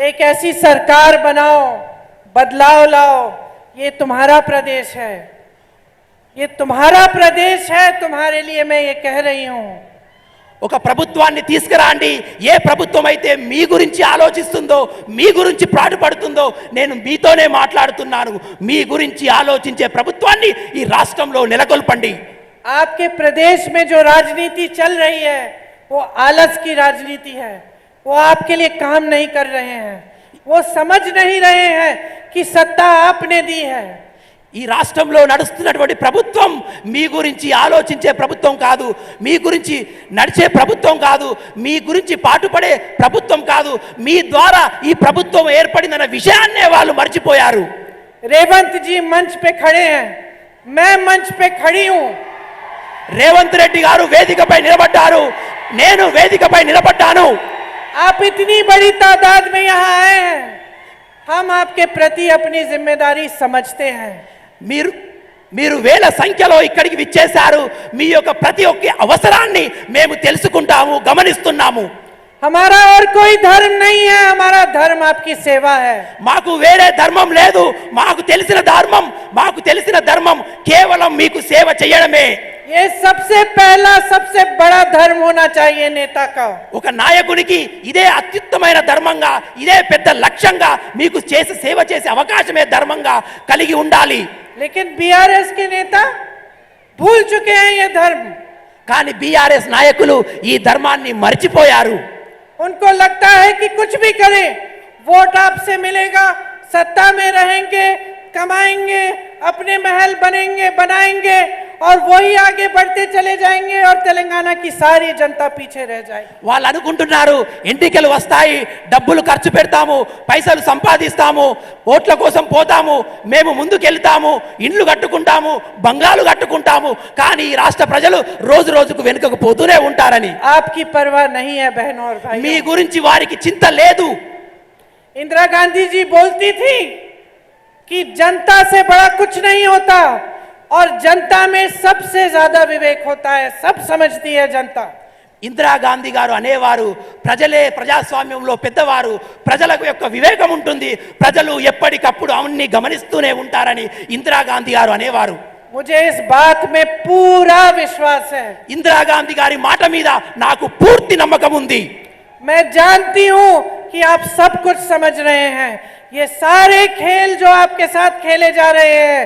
एक ऐसी सरकार बनाओ, बदलाव लाओ। ये तुम्हारा प्रदेश है, ये तुम्हारा प्रदेश है, तुम्हारे लिए मैं ये कह रही हूं। ఒక ప్రభుత్వాన్ని తీసుకురాండి, ఏ ప్రభుత్వం అయితే మీ గురించి ఆలోచిస్తుందో, మీ గురించి పాటుపడుతుందో, నేను మీతోనే మాట్లాడుతున్నాను, మీ గురించి ఆలోచించే ప్రభుత్వాన్ని ఈ రాష్ట్రంలో నెలకొల్పండి। आपके प्रदेश में जो राजनीति चल रही है वो आलस की राजनीति है, वो आपके लिए काम नहीं कर रहे हैं, वो समझ नहीं रहे हैं कि सत्ता आपने दी है। ఈ రాష్ట్రంలో నడుస్తున్నటువంటి ప్రభుత్వం మీ గురించి ఆలోచించే ప్రభుత్వం కాదు, మీ గురించి నడిచే ప్రభుత్వం కాదు, మీ గురించి పాటుపడే ప్రభుత్వం కాదు, మీ ద్వారా ఈ ప్రభుత్వం ఏర్పడిందన్న విషయాన్నే వాళ్ళు మర్చిపోయారు। रेवंत जी मंच पे खड़े हैं, मैं मंच पे खड़ी हूं। రేవంత్ రెడ్డి గారు వేదికపై నిలబడ్డారు, నేను వేదికపై నిలబడ్డాను। आप इतनी बड़ी तादाद में यहाँ आए हैं, हम आपके प्रति अपनी जिम्मेदारी समझते हैं। మీరు వేల సంఖ్యలో ఇక్కడికి విచ్చేశారు, మీ యొక్క ప్రతి ఒక్క అవసరాన్ని మేము తెలుసుకుంటాము, గమనిస్తున్నాము। हमारा और कोई धर्म नहीं है, हमारा धर्म आपकी सेवा है। మాకు వేరే ధర్మం లేదు, మాకు తెలిసిన ధర్మం కేవలం మీకు సేవ చేయడమే। ये सबसे पहला सबसे बड़ा धर्म होना चाहिए नेता का। ఒక నాయకునికి ఇదే అత్యుత్తమైన ధర్మంగా, ఇదే పెద్ద లక్ష్యంగా, మీకు సేవ చేసే అవకాశమే ధర్మంగా కలిగి ఉండాలి। लेकिन बीआरएस के नेता भूल चुके हैं ये धर्म। కానీ బీఆర్ఎస్ నాయకులు ఈ ధర్మాన్ని మర్చిపోయారు। उनको लगता है कि कुछ भी करें, वोट आपसे मिलेगा, सत्ता में रहेंगे, कमाएंगे, अपने महल बनाएंगे और वही आगे बढ़ते चले जाएंगे और तेलंगाना की सारी जनता पीछे रह जाएगी। వాళ్ళు అనుకుంటున్నారు ఎన్నికలు వస్తాయి, డబ్బులు ఖర్చు పెడతాము, పైసలు సంపాదిస్తాము, ఓట్ల కోసం పోతాము, మేము ముందుకెళ్తాము, ఇండ్లు కట్టుకుంటాము, బంగ్లాలు కట్టుకుంటాము, కానీ ఈ రాష్ట్ర ప్రజలు రోజు రోజుకు వెనుకకు పోతూనే ఉంటారని। आपकी परवाह नहीं है बहनों और भाइयों। మీ గురించి వారికి చింత లేదు। इंदिरा गांधी जी बोलती थी कि जनता से बड़ा कुछ नहीं होता और जनता में सबसे ज्यादा विवेक होता है, सब समझती है जनता। ఇందిరాగాంధీ గారు అనేవారు, ప్రజలే ప్రజాస్వామ్యంలో పెద్దవారు, ప్రజలకు యొక్క వివేకం ఉంటుంది, ప్రజలు ఎప్పటికప్పుడు అన్ని గమనిస్తూనే ఉంటారని ఇందిరాగాంధీ గారు అనేవారు। मुझे इस बात में पूरा विश्वास है। ఇందిరాగాంధీ గారి మాట మీద నాకు పూర్తి నమ్మకం ఉంది। मैं जानती हूं कि आप सब कुछ समझ रहे हैं। ये सारे खेल जो आपके साथ खेले जा रहे हैं,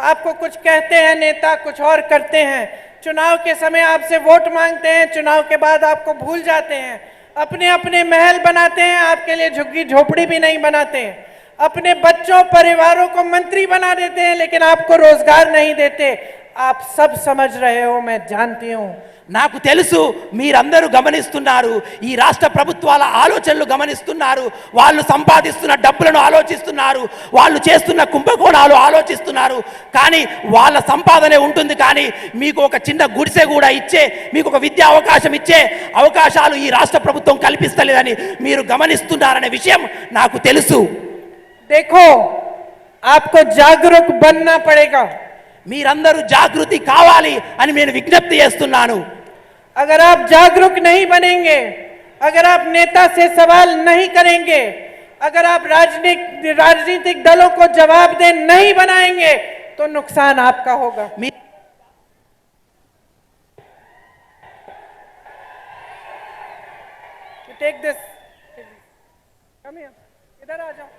आपको कुछ कहते हैं नेता, कुछ और करते हैं। चुनाव के समय आपसे वोट मांगते हैं, चुनाव के बाद आपको भूल जाते हैं, अपने अपने महल बनाते हैं, आपके लिए झुग्गी झोपड़ी भी नहीं बनाते, अपने बच्चों परिवारों को मंत्री बना देते हैं, लेकिन आपको रोजगार नहीं देते। आप सब समझ रहे हो, मैं जानती हूं। నాకు తెలుసు, మీరందరూ గమనిస్తున్నారు, ఈ రాష్ట్ర ప్రభుత్వాల ఆలోచనలు గమనిస్తున్నారు, వాళ్ళు సంపాదిస్తున్న డబ్బులను ఆలోచిస్తున్నారు, వాళ్ళు చేస్తున్న కుంభకోణాలు ఆలోచిస్తున్నారు, కానీ వాళ్ళ సంపాదనే ఉంటుంది, కానీ మీకు ఒక చిన్న గుడిసె కూడా ఇచ్చే, మీకు ఒక విద్యా అవకాశం ఇచ్చే అవకాశాలు ఈ రాష్ట్ర ప్రభుత్వం కల్పిస్తలేదని మీరు గమనిస్తున్నారనే విషయం నాకు తెలుసు। देखो, आपको जागरूक बनना पड़ेगा। మీరందరూ జాగృతి కావాలి అని నేను విజ్ఞప్తి చేస్తున్నాను। अगर आप जागरूक नहीं बनेंगे, अगर आप नेता से सवाल नहीं करेंगे, अगर आप राजनीतिक दलों को जवाबदेह नहीं बनाएंगे तो नुकसान आपका होगा। टेक दिस, कम हियर, इधर आ जाओ।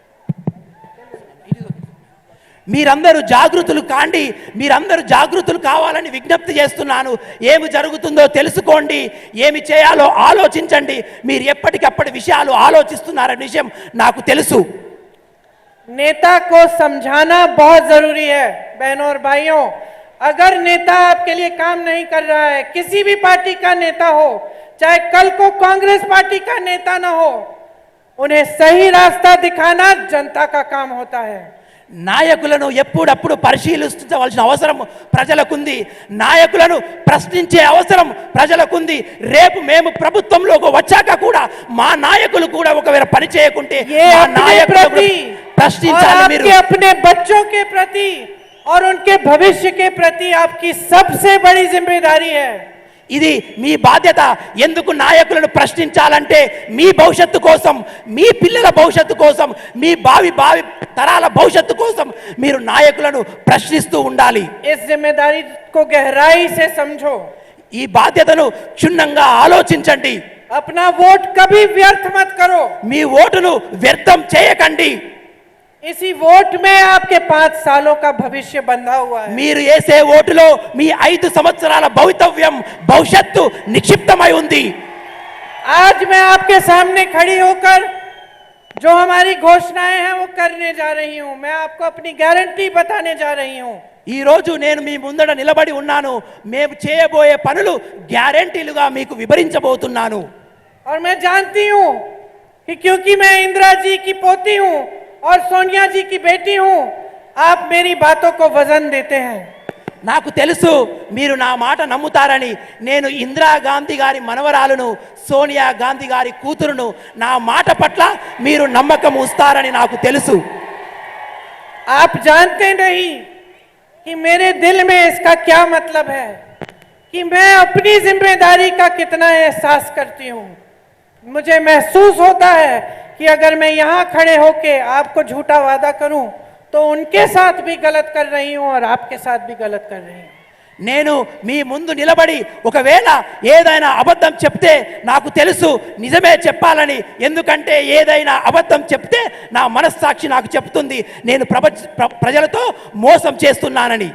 మీరందరూ జాగృతులు కాండి, మీరందరూ జాగృతులు కావాలని విజ్ఞప్తి చేస్తున్నాను। ఏమి జరుగుతుందో తెలుసుకోండి, ఏమి చేయాలో ఆలోచించండి, మీరు ఎప్పటికప్పటి విషయాలు ఆలోచిస్తున్నారనే విషయం నాకు తెలుసు। नेता को समझाना बहुत जरूरी है बहनों और भाइयों। अगर नेता आपके लिए काम नहीं कर रहा है, किसी भी पार्टी का नेता हो, चाहे कल को कांग्रेस पार्टी का नेता ना हो, उन्हें सही रास्ता दिखाना जनता का काम होता है। నాయకులను ఎప్పుడప్పుడు పరిశీలించవలసిన అవసరం ప్రజలకుంది, నాయకులను ప్రశ్నించే అవసరం ప్రజలకుంది। రేపు మేము ప్రభుత్వంలోకి వచ్చాక కూడా మా నాయకులు కూడా ఒకవేళ పని చేయకుంటే మా నాయకులు ప్రశ్నించాలి। మీరు अपने बच्चों के प्रति और उनके भविष्य के प्रति आपकी सबसे बड़ी जिम्मेदारी है। ఇది మీ బాధ్యత. ఎందుకు నాయకులను ప్రశ్నించాలంటే మీ భవిష్యత్తు కోసం, మీ పిల్లల భవిష్యత్తు కోసం, మీ భావి తరాల భవిష్యత్తు కోసం మీరు నాయకులను ప్రశ్నిస్తూ ఉండాలి. इस जिम्मेदारी को गहराई से समझो. ఈ బాధ్యతను క్షుణ్ణంగా ఆలోచించండి. अपना वोट कभी व्यर्थ मत करो. మీ ఓటును వ్యర్థం చేయకండి. इसी वोट में आपके 5 सालों का भविष्य बंधा हुआ है. మీరు వేసే ఓటులో మీ 5 సంవత్సరాల భవిష్యత్తు నిక్షిప్తమై ఉంది. आज मैं आपके सामने खड़ी होकर जो हमारी घोषणाएं हैं वो करने जा रही हूं. मैं आपको अपनी गारंटी बताने जा रही हूं. ఈ రోజు నేను మీ ముందర నిలబడి ఉన్నాను. మేము చేయబోయే పనులు గ్యారెంటీలుగా మీకు వివరించబోతున్నాను. और मैं जानती हूं कि क्योंकि मैं इंदिरा जी की पोती हूं और सोनिया जी की बेटी हूं, आप मेरी बातों को वजन देते हैं. నాకు తెలుసు మీరు నా మాట నమ్ముతారని. నేను ఇందిరా గాంధీ గారి మనవరాలును, సోనియా గాంధీ గారి కూతురును. నా మాట పట్ల మీరు నమ్మకం ఉంచుతారని నాకు తెలుసు. आप जानते नहीं कि मेरे दिल में इसका क्या मतलब है, कि मैं अपनी जिम्मेदारी का कितना एहसास करती हूं. मुझे महसूस होता है कि अगर मैं यहाँ खड़े होके आपको झूठा वादा करूं तो उनके साथ भी गलत कर रही हूं और आपके साथ भी गलत कर रही हूं. నేను మీ ముందు నిలబడి ఒకవేళ ఏదైనా అబద్ధం చెప్తే నాకు తెలుసు నిజమే చెప్పాలని. ఎందుకంటే ఏదైనా అబద్ధం చెప్తే నా మనస్సాక్షి నాకు చెప్తుంది నేను ప్రజలతో మోసం చేస్తున్నానని.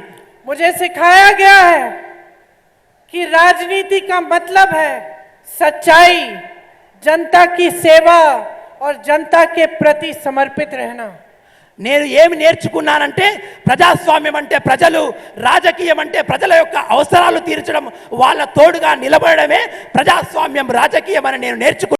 मुझे सिखाया गया है कि राजनीति का मतलब है सच्चाई, जनता की सेवा और जनता के प्रति समर्पित रहना. నేను ఏమి నేర్చుకున్నానంటే ప్రజాస్వామ్యం అంటే ప్రజలు, రాజకీయం అంటే ప్రజల యొక్క అవసరాలు తీర్చడం, వాళ్ళ తోడుగా నిలబడమే ప్రజాస్వామ్యం, రాజకీయం అని నేను నేర్చుకున్నాను.